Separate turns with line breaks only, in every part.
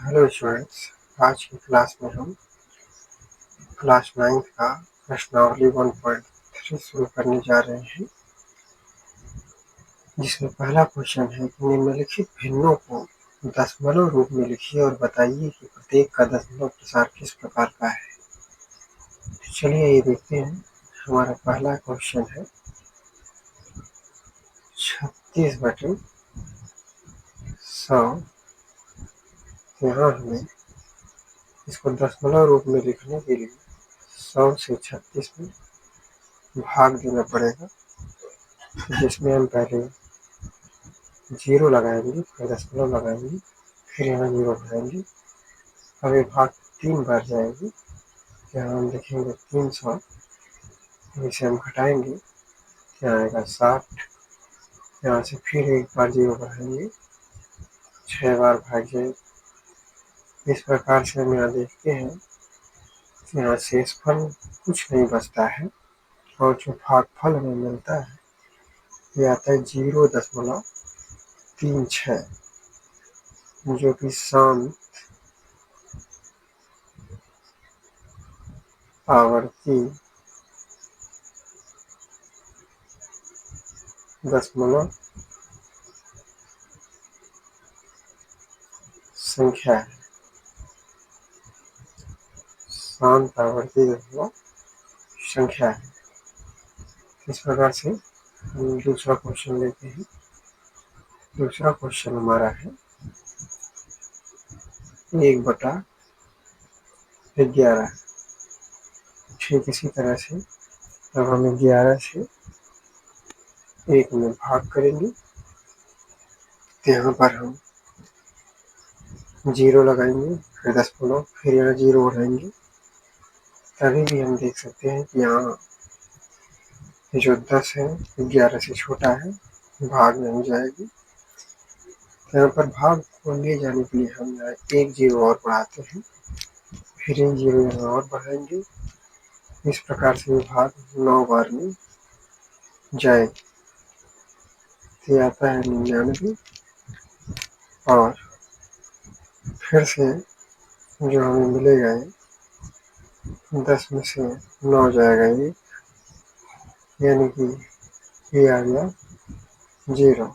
Hello students. आज की class में हम क्लास 9th का प्रश्नावली 1.3 शुरू करने जा रहे हैं, जिसमें पहला क्वेश्चन है कि निम्नलिखित भिन्नों को दशमलव रूप में लिखिए और बताइए कि प्रत्येक का दशमलव प्रसार किस प्रकार का है। तो चलिए ये देखते हैं। हमारा पहला क्वेश्चन है 36/100। यहाँ हमें इसको दशमलव रूप में लिखने के लिए 100 से 36 में भाग देना पड़ेगा, जिसमें हम पहले 0 लगाएंगे, फिर दशमलव लगाएंगे, फिर यहाँ 0 लगाएंगे। अब ये भाग 3 बार जाएगी। यहाँ हम लिखेंगे 300, इसे हम घटाएंगे, यहाँ आएगा 60। यहाँ से फिर एक बार 0 बढ़ाएंगे, 6 बार भाग जाएगी। इस प्रकार से हम यहाँ देखते हैं कि यहाँ शेषफल कुछ नहीं बचता है, और जो भागफल हमें मिलता है ये आता है 0.36, जो कि शांत आवर्ती दशमलव संख्या है। शांत आवर्ती दशमलव संख्या है। इस प्रकार से हम दूसरा क्वेश्चन लेते हैं। दूसरा क्वेश्चन हमारा है 1/11। ठीक इसी तरह से अब हम 11 से 1 में भाग करेंगे, तो यहाँ पर हम 0 लगाएंगे, फिर दशमलव, फिर यहाँ 0 बढ़ाएंगे। तभी भी हम देख सकते हैं कि यहाँ जो 10 है 11 से छोटा है, भाग नहीं जाएगी। यहाँ पर भाग को ले जाने के लिए हम यहाँ एक 0 और बढ़ाते हैं, फिर एक 0 यहाँ और बढ़ाएंगे। इस प्रकार से भाग 9 बार में जाएगी। तो आता है 99, और फिर से जो हमें मिलेगा 10 में से 9 जाएगा ये, यानी कि ये आ गया 0।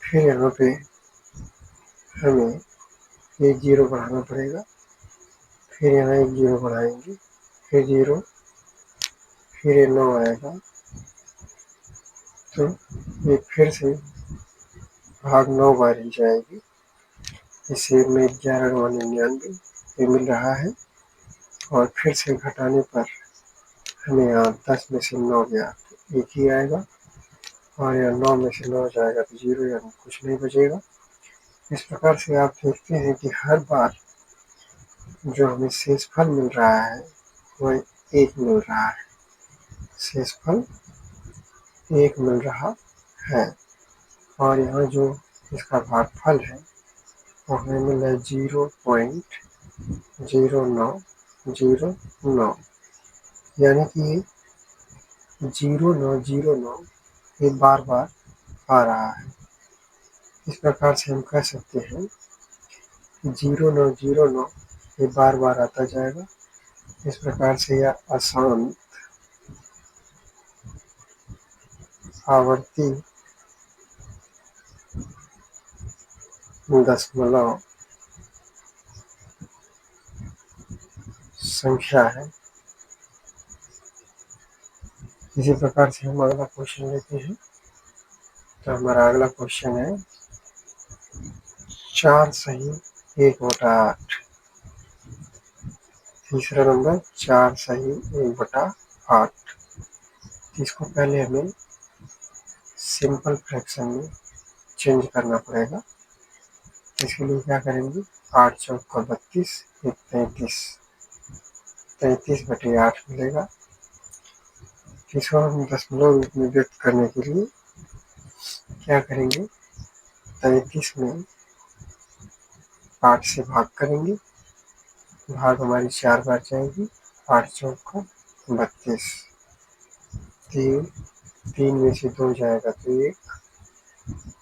फिर यहाँ पे हमें एक 0 बढ़ाना पड़ेगा, फिर यहाँ एक 0 बढ़ाएंगे, फिर 0, फिर ये 9 आएगा। तो ये फिर से भाग 9 बार ही जाएगी। इसे में 11/99 ये मिल रहा है, और फिर से घटाने पर हमें यहाँ 10 में से 9 गया तो एक ही आएगा, और यहाँ 9 में से 9 जाएगा तो 0, यानी कुछ नहीं बचेगा। इस प्रकार से आप देखते हैं कि हर बार जो हमें शेषफल मिल रहा है वह 1 मिल रहा है। शेषफल 1 मिल रहा है, और यहाँ जो इसका भागफल है वो हमें मिल रहा है 0.0909, यानी कि 0909 ये बार बार आ रहा है। इस प्रकार से हम कह सकते हैं 0909 ये बार बार आता जाएगा। इस प्रकार से यह अशांत आवर्ती दशमलव संख्या है। इसी प्रकार से हम अगला क्वेश्चन लेते हैं। तो हमारा अगला क्वेश्चन है 4 सही 1/8। तीसरा नंबर 4 सही 1/8। इसको पहले हमें सिंपल फ्रैक्शन में चेंज करना पड़ेगा। इसके लिए क्या करेंगे, 8 चौका 32, 33, 33/8 मिलेगा। इसको हम दशमलव रूप में व्यक्त करने के लिए क्या करेंगे, 33 में 8 से भाग करेंगे, भाग हमारी 4 बार जाएगी, 8 चौका 32, 3 में से 2 जाएगा तो 1,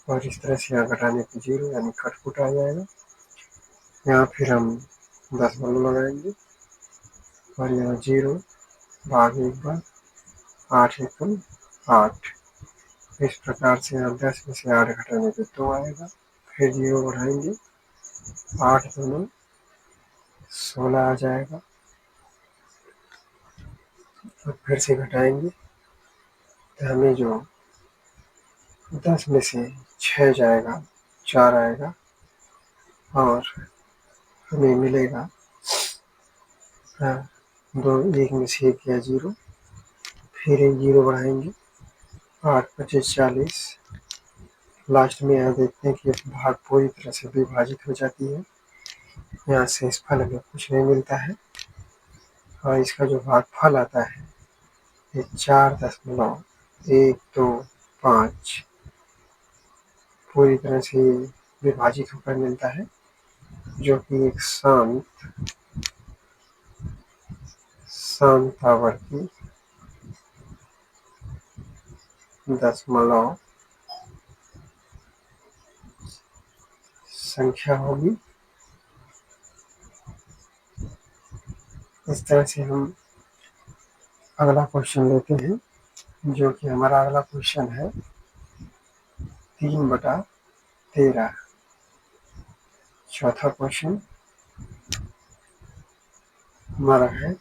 और इस तरह से यहाँ घटाने पर 0, यानी कटपुट आ जाएगा। यहाँ फिर हम दशमलव लगाएंगे और यहाँ 0 भाग 1 बार 8 एकम 8। इस प्रकार से यहाँ 10 में से 8 घटाने पे 2 आएगा। फिर 0 बढ़ाएंगे 8 दूनी 16 आ जाएगा और फिर से घटाएंगे तो हमें जो 10 में से 6 जाएगा 4 आएगा और हमें मिलेगा 2 1 में से 1 गया 0। फिर एक 0 बढ़ाएंगे 8 25 40। लास्ट में यहाँ देखते हैं कि भाग पूरी तरह से विभाजित हो जाती है। यहाँ से इस फल में कुछ नहीं मिलता है और इसका जो भागफल आता है ये 4.125 पूरी तरह से विभाजित होकर मिलता है, जो कि एक शांत आवर्ती दशमलव संख्या होगी। इस तरह से हम अगला क्वेश्चन लेते हैं, जो कि हमारा अगला क्वेश्चन है 3/13। चौथा क्वेश्चन हमारा है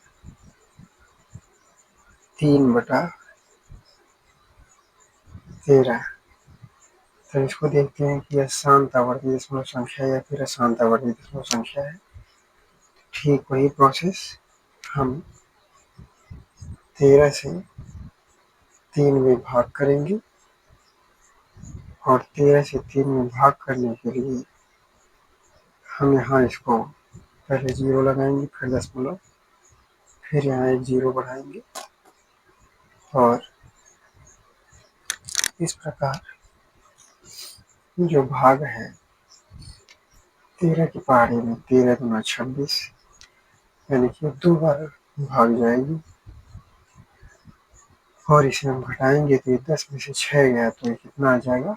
3/13। तो इसको देखते हैं कि यह शांत आवर्ती दशमलव संख्या या फिर अशांत आवर्ती दशमलव संख्या है। ठीक वही प्रोसेस हम 13 से 3 में भाग करेंगे और 13 से 3 में भाग करने के लिए हम यहाँ इसको पहले 0 लगाएंगे, फिर दशमलव, फिर यहाँ एक 0 बढ़ाएंगे और इस प्रकार जो भाग है 13 की पहाड़ी में 13 दूना 26, यानी कि 2 बार भाग जाएगी और इसे हम घटाएंगे तो ये 10 में से 6 गया तो ये कितना आ जाएगा,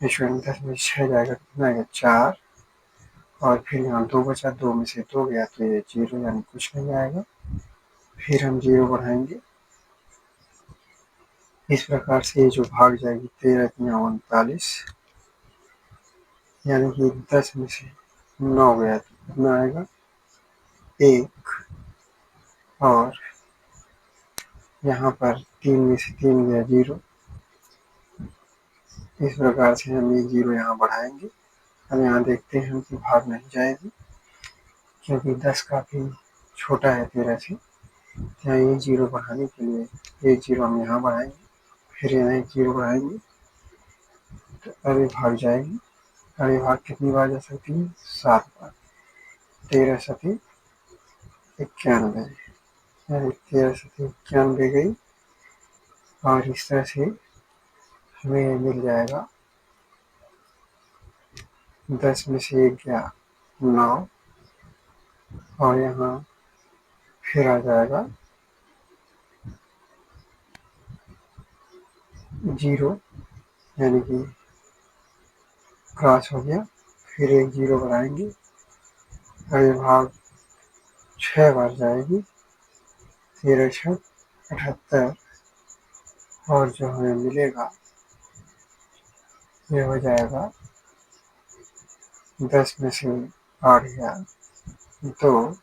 इसमें 10 में से 6 जाएगा कितना आएगा 4 और फिर यहाँ 2 बचा, 2 में से 2 गया तो ये 0 यानी कुछ नहीं आएगा। फिर हम 0 बढ़ाएंगे, इस प्रकार से ये जो भाग जाएगी 13 तिया 39, यानी कि 10 में से 9 गया तो कितना आएगा 1 और यहाँ पर 3 में से 3 गया 0। इस प्रकार से हम एक 0 यहाँ बढ़ाएंगे। हम यहाँ देखते हैं कि भाग नहीं जाएगी क्योंकि 10 काफ़ी छोटा है 13 से। यहाँ एक 0 बढ़ाने के लिए एक 0 हम यहाँ बढ़ाएंगे, फिर यहाँ एक 0 बढ़ाएंगे तो अभी भाग जाएगी। अभी भाग कितनी बार जा सकती है 7 बार। 13 सती 91, यानी 13 सती 91 गई और इस तरह से हमें मिल जाएगा 10 में से 1 गया 9 और यहाँ फिर आ जाएगा 0, यानी कि क्रॉस हो गया। फिर एक 0 बढ़ाएंगे, अभी भाग 6 बार जाएगी, 13 6 78 और जो हमें मिलेगा ये हो जाएगा 10 में से 8 गया 2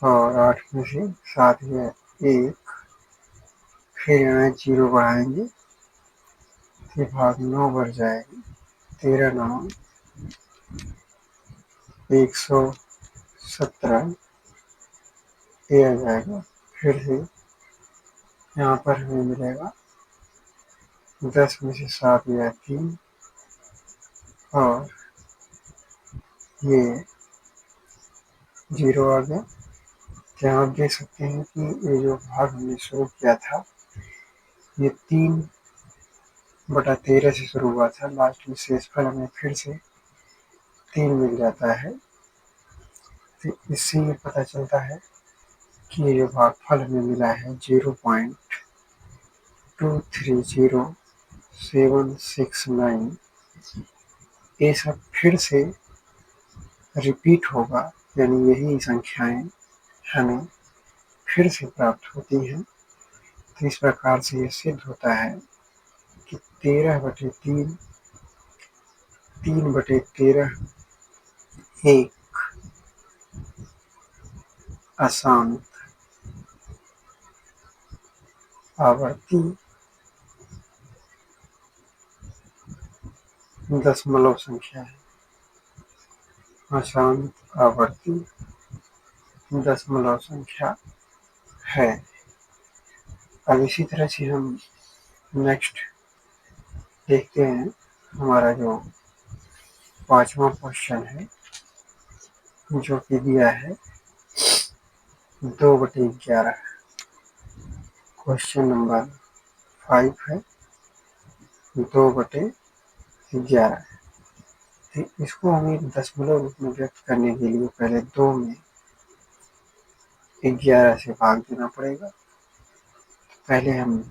और 8 में से 7 गया 1, फिर यहाँ 0 बढ़ाएंगे तो भाग 9 बार जाएगी, 13 9 117 ये आ जाएगा। फिर से यहाँ पर हमें मिलेगा 10 में से 7 गया 3 और ये 0 आ गया। तो यहाँ आप देख सकते हैं कि ये जो भाग हमने शुरू किया था ये 3/13 से शुरू हुआ था। लास्ट में शेषफल हमें फिर से 3 मिल जाता है। तो इससे ये पता चलता है कि ये जो भागफल हमें मिला है 0.230769, ये सब फिर से रिपीट होगा, यानी यही संख्याएं हमें फिर से प्राप्त होती हैं। तो इस प्रकार से ये सिद्ध होता है कि 13/3 3/13 एक अशांत आवर्ती दशमलव संख्या है। अशांत आवर्ती दशमलव संख्या है। अब इसी तरह से हम नेक्स्ट देखते हैं। हमारा जो 5वां क्वेश्चन है, जो कि दिया है 2/11। क्वेश्चन नंबर 5 है 2/11। तो इसको हमें दशमलव रूप में व्यक्त करने के लिए पहले 2 में 11 से भाग देना पड़ेगा। पहले हम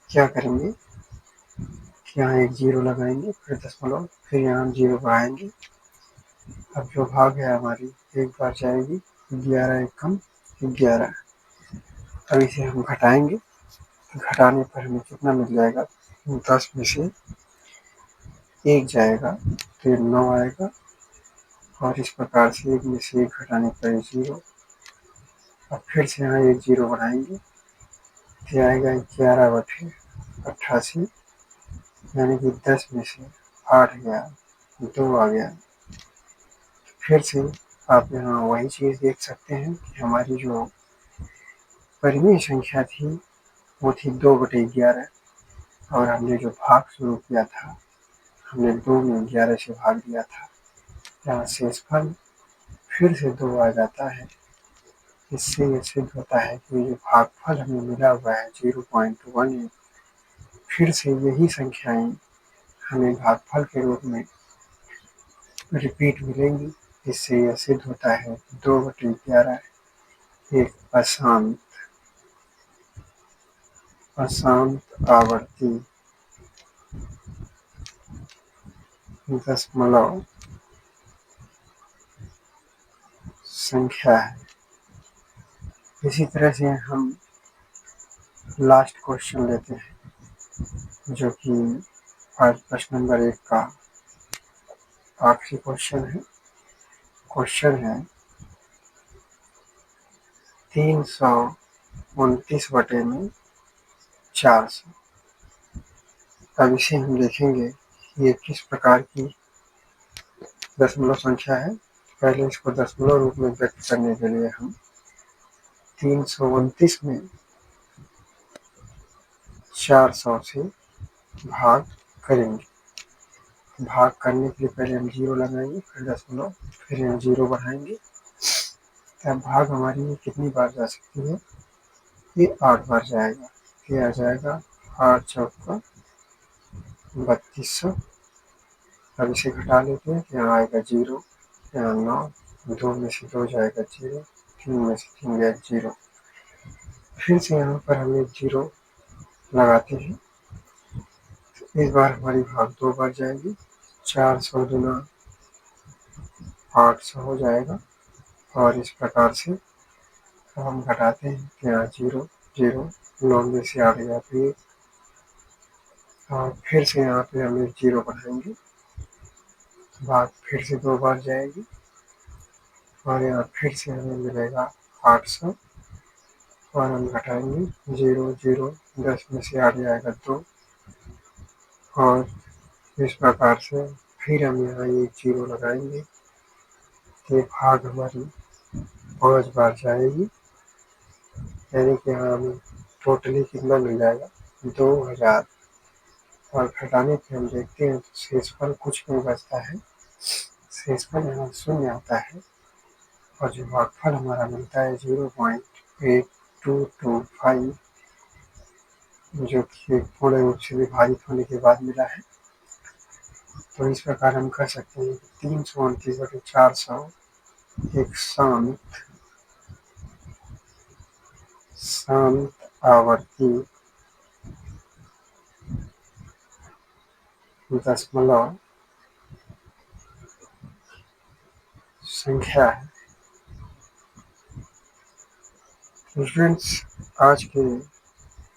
क्या करेंगे कि यहाँ एक 0 लगाएंगे, फिर दशमलव, फिर यहाँ हम 0 बढ़ाएंगे। अब जो भाग है हमारी एक बार जाएगी, 11 एकम 11। अब इसे हम घटाएंगे, घटाने पर हमें कितना मिल जाएगा, 10 में से 1 जाएगा तो 9 आएगा, और इस प्रकार से 1 में से 1 घटाने पर 0। अब फिर से यहाँ एक 0 बढ़ाएंगे तो आएगा 11/88, यानी कि 10 में से 8 गया, 2 आ गया। फिर से आप यहाँ वही चीज़ देख सकते हैं कि हमारी जो परिमेय संख्या थी वो थी 2/11, और हमने जो भाग शुरू किया था, हमने 2 में 11 से भाग दिया था। यहाँ शेषफल फिर से 2 आ जाता है। इससे ये सिद्ध होता है कि जो भागफल हमें मिला हुआ है 0.18, फिर से यही संख्याएं हमें भागफल के रूप में रिपीट मिलेंगी। इससे यह सिद्ध होता है कि 2/11 एक अशांत आवर्ती दशमलव संख्या है। इसी तरह से हम लास्ट क्वेश्चन लेते हैं, जो कि आज प्रश्न नंबर 1 का आखिरी क्वेश्चन है। क्वेश्चन है 329/400। अब इसे हम देखेंगे ये किस प्रकार की दशमलव संख्या है। पहले इसको दशमलव रूप में व्यक्त करने के लिए हम 329 में 400 से भाग करेंगे। भाग करने के लिए पहले हम 0 लगाएंगे, फिर दशमलव, फिर हम 0 बढ़ाएंगे। तब भाग हमारी कितनी बार जा सकती है, ये 8 बार जाएगा। ये आ जाएगा 8 चौका 3200। अब इसे घटा लेते हैं, यहाँ आएगा 0, यहाँ 9, 2 में से 2 जाएगा 0, 3 में से 3 गया 0। फिर से यहाँ पर हम एक 0 लगाते हैं। तो इस बार हमारी भाग 2 बार जाएगी, 400 गुना 800 हो जाएगा, और इस प्रकार से हम घटाते हैं कि यहाँ 0, 0, 9 में से 8 गया तो 1, और फिर से यहाँ पे हम एक 0 बढ़ाएंगे, भाग फिर से 2 बार जाएगी, और यहाँ फिर से हमें मिलेगा 800, और हम घटाएंगे 0, 0, 10 में से 8 जाएगा 2, और इस प्रकार से फिर हम यहाँ एक 0 लगाएंगे। ये भाग हमारी 5 बार जाएगी, यानी कि यहाँ हमें टोटली कितना मिल जाएगा, 2000। और घटाने पे हम देखते हैं तो शेषफल कुछ नहीं बचता है, शेषफल यहाँ 0 आता है, और जो भागफल हमारा मिलता है 0.8225, जो कि पूर्ण रूप से विभाजित होने के बाद मिला है। तो इस प्रकार हम कह सकते हैं कि 329/400 एक शांत आवर्ती दशमलव संख्या है। तो स्टूडेंट्स, आज के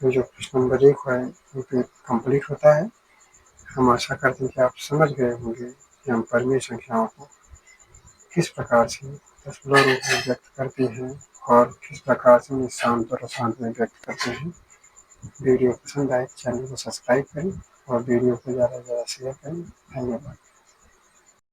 जो प्रश्न नंबर 1 है ये पे कंप्लीट होता है। हम आशा करते हैं कि आप समझ गए होंगे कि हम परिमेय संख्याओं को किस प्रकार से दशमलव रूप में व्यक्त करते हैं और किस प्रकार से इन्हें शांत और अशांत में व्यक्त करते हैं। वीडियो पसंद आए चैनल को सब्सक्राइब करें और वीडियो को ज़्यादा से ज़्यादा शेयर करें। धन्यवाद।